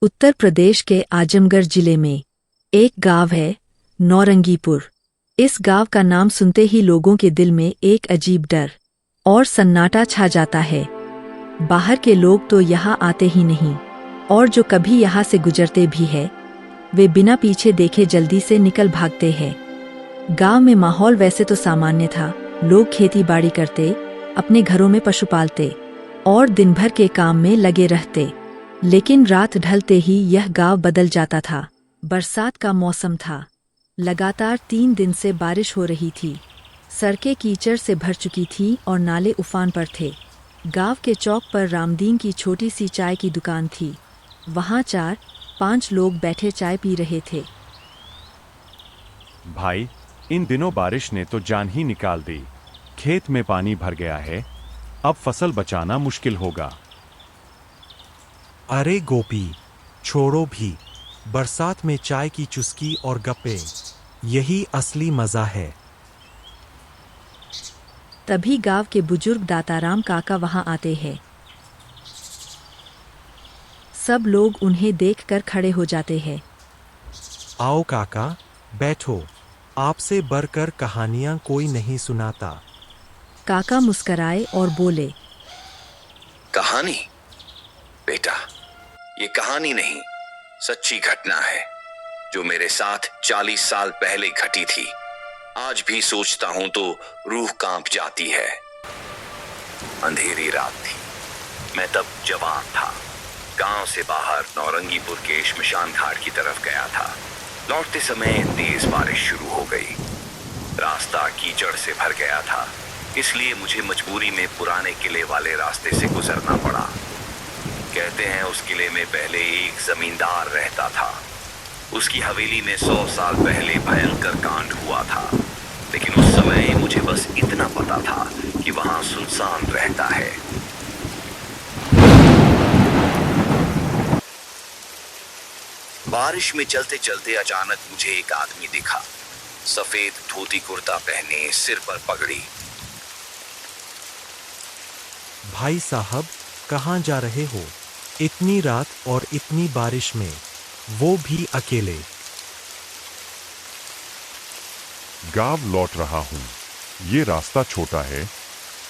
उत्तर प्रदेश के आजमगढ़ जिले में एक गांव है नौरंगीपुर। इस गांव का नाम सुनते ही लोगों के दिल में एक अजीब डर और सन्नाटा छा जाता है। बाहर के लोग तो यहाँ आते ही नहीं, और जो कभी यहाँ से गुजरते भी है वे बिना पीछे देखे जल्दी से निकल भागते हैं। गांव में माहौल वैसे तो सामान्य था। लोग खेती बाड़ी करते, अपने घरों में पशु पालते और दिन भर के काम में लगे रहते। लेकिन रात ढलते ही यह गांव बदल जाता था। बरसात का मौसम था। लगातार 3 दिन से बारिश हो रही थी। सड़कें कीचड़ से भर चुकी थीं और नाले उफान पर थे। गांव के चौक पर रामदीन की छोटी सी चाय की दुकान थी। वहां 4-5 लोग बैठे चाय पी रहे थे। भाई, इन दिनों बारिश ने तो जान ही निकाल दी। खेत में पानी भर गया है, अब फसल बचाना मुश्किल होगा। अरे गोपी, छोड़ो भी। बरसात में चाय की चुस्की और गप्पे, यही असली मजा है। तभी गांव के बुजुर्ग दाताराम काका वहां आते हैं। सब लोग उन्हें देखकर खड़े हो जाते हैं। आओ काका, बैठो। आपसे बढ़कर कहानियां कोई नहीं सुनाता। काका मुस्कराए और बोले, कहानी? बेटा, ये कहानी नहीं, सच्ची घटना है जो मेरे साथ 40 साल पहले घटी थी। आज भी सोचता हूं तो रूह कांप जाती है। अंधेरी रात थी। मैं तब जवान था। गांव से बाहर नौरंगीपुर के श्मशान घाट की तरफ गया था। लौटते समय तेज बारिश शुरू हो गई। रास्ता कीचड़ से भर गया था, इसलिए मुझे मजबूरी में पुराने किले वाले रास्ते से गुजरना पड़ा। कहते हैं उस किले में पहले एक जमींदार रहता था। उसकी हवेली में 100 साल पहले भयंकर कांड हुआ था, लेकिन उस समय मुझे बस इतना पता था कि वहां सुनसान रहता है। बारिश में चलते चलते अचानक मुझे एक आदमी दिखा। सफेद धोती कुर्ता पहने, सिर पर पगड़ी। भाई साहब, कहाँ जा रहे हो? इतनी रात और इतनी बारिश में, वो भी अकेले? गांव लौट रहा हूँ। ये रास्ता छोटा है,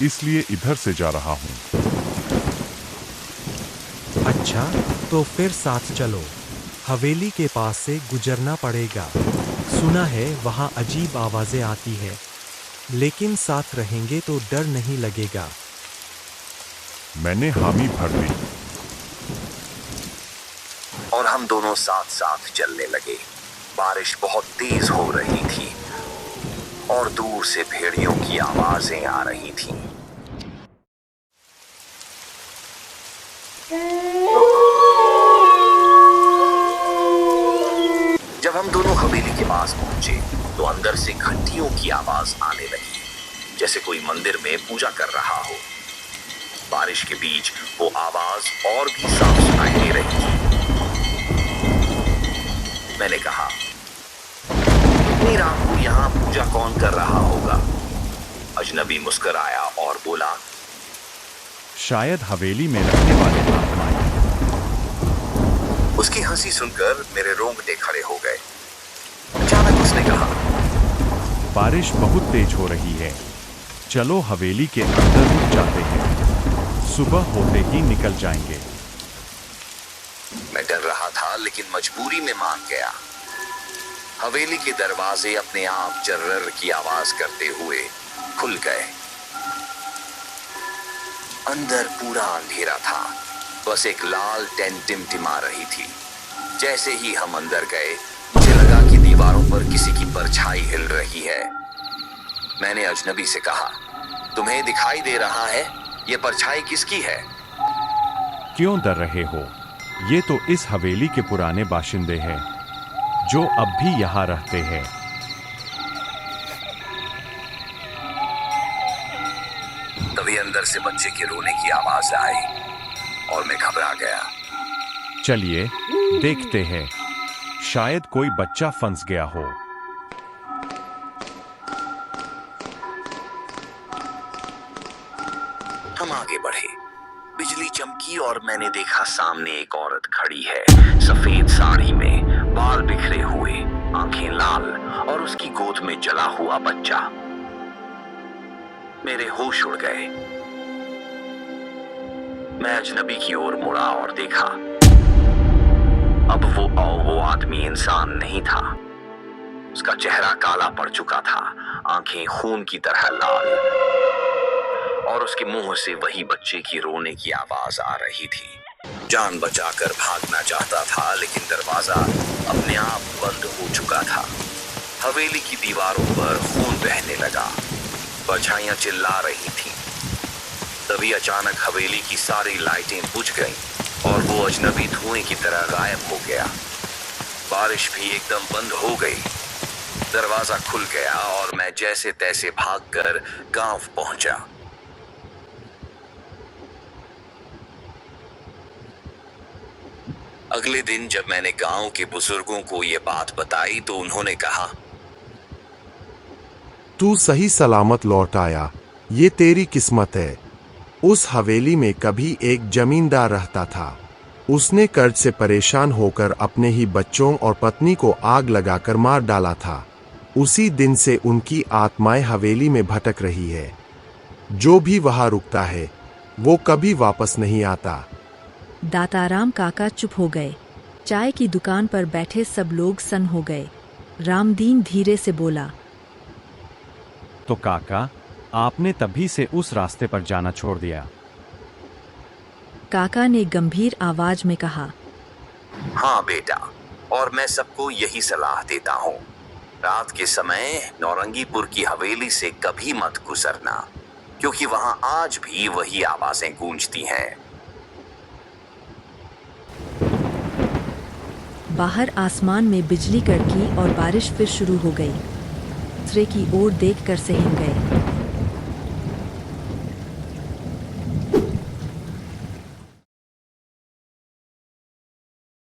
इसलिए इधर से जा रहा हूँ। अच्छा, तो फिर साथ चलो। हवेली के पास से गुजरना पड़ेगा। सुना है वहाँ अजीब आवाजें आती है, लेकिन साथ रहेंगे तो डर नहीं लगेगा। मैंने हामी भर ली और हम दोनों साथ साथ चलने लगे। बारिश बहुत तेज हो रही थी और दूर से भेड़ियों की आवाजें आ रही थीं। जब हम दोनों हवेली के पास पहुंचे तो अंदर से घंटियों की आवाज आने लगी, जैसे कोई मंदिर में पूजा कर रहा हो। बारिश के बीच वो आवाज और भी साफ सुनाई दे रही थी। मैंने कहा, इतनी रात को यहाँ पूजा कौन कर रहा होगा? अजनबी मुस्कुराया और बोला, शायद हवेली में रहने वाले आत्माएं। उसकी हंसी सुनकर मेरे रोंगटे खड़े हो गए। अचानक उसने कहा, बारिश बहुत तेज हो रही है, चलो हवेली के अंदर रुक जाते हैं, सुबह होते ही निकल जाएंगे। मैं डर रहा था, लेकिन मजबूरी में मान गया। हवेली के दरवाजे अपने आप जर्रर की आवाज करते हुए खुल गए। अंदर पूरा अंधेरा था, बस एक लाल टेंट टिमटिमा रही थी। जैसे ही हम अंदर गए, मुझे लगा कि दीवारों पर किसी की परछाई हिल रही है। मैंने अजनबी से कहा, तुम्हें दिखाई दे रहा है ये परछाई किसकी है? क्यों डर रहे हो? ये तो इस हवेली के पुराने बाशिंदे हैं, जो अब भी यहाँ रहते हैं। तभी अंदर से बच्चे के रोने की आवाज आई और मैं घबरा गया। चलिए देखते हैं, शायद कोई बच्चा फंस गया हो। हम आगे बढ़े। बिजली चमकी और मैंने देखा सामने एक औरत खड़ी है। सफेद साड़ी में, बाल बिखरे हुए, आंखें लाल और उसकी गोद में जला हुआ बच्चा। मेरे होश उड़ गए। मैं अजनबी की ओर मुड़ा और देखा। अब वो आदमी इंसान नहीं था। उसका चेहरा काला पड़ चुका था, आंखें खून की तरह लाल, और उसके मुंह से वही बच्चे की रोने की आवाज आ रही थी। जान बचाकर भागना चाहता था, लेकिन दरवाजा अपने आप बंद हो चुका था। हवेली की दीवारों पर खून बहने लगा, परछाइयां चिल्ला रही थीं। तभी अचानक हवेली की सारी लाइटें बुझ गईं और वो अजनबी धुएं की तरह गायब हो गया। बारिश भी एकदम बंद हो गई। दरवाजा खुल गया और मैं जैसे तैसे भागकर गांव पहुंचा। अगले दिन जब मैंने गांव के बुजुर्गों को ये बात बताई तो उन्होंने कहा, तू सही सलामत लौट आया, ये तेरी किस्मत है। उस हवेली में कभी एक जमींदार रहता था। उसने कर्ज से परेशान होकर अपने ही बच्चों और पत्नी को आग लगाकर मार डाला था। उसी दिन से उनकी आत्माएं हवेली में भटक रही है। जो भी वहां रुकता है वो कभी वापस नहीं आता। दाताराम काका चुप हो गए। चाय की दुकान पर बैठे सब लोग सन्न हो गए। रामदीन धीरे से बोला, तो काका, आपने तभी से उस रास्ते पर जाना छोड़ दिया? काका ने गंभीर आवाज में कहा, हाँ बेटा, और मैं सबको यही सलाह देता हूँ, रात के समय नौरंगीपुर की हवेली से कभी मत गुजरना, क्योंकि वहां आज भी वही आवाजें गूंजती हैं। बाहर आसमान में बिजली कड़की और बारिश फिर शुरू हो गई। दूसरे की ओर देखकर सहम गए।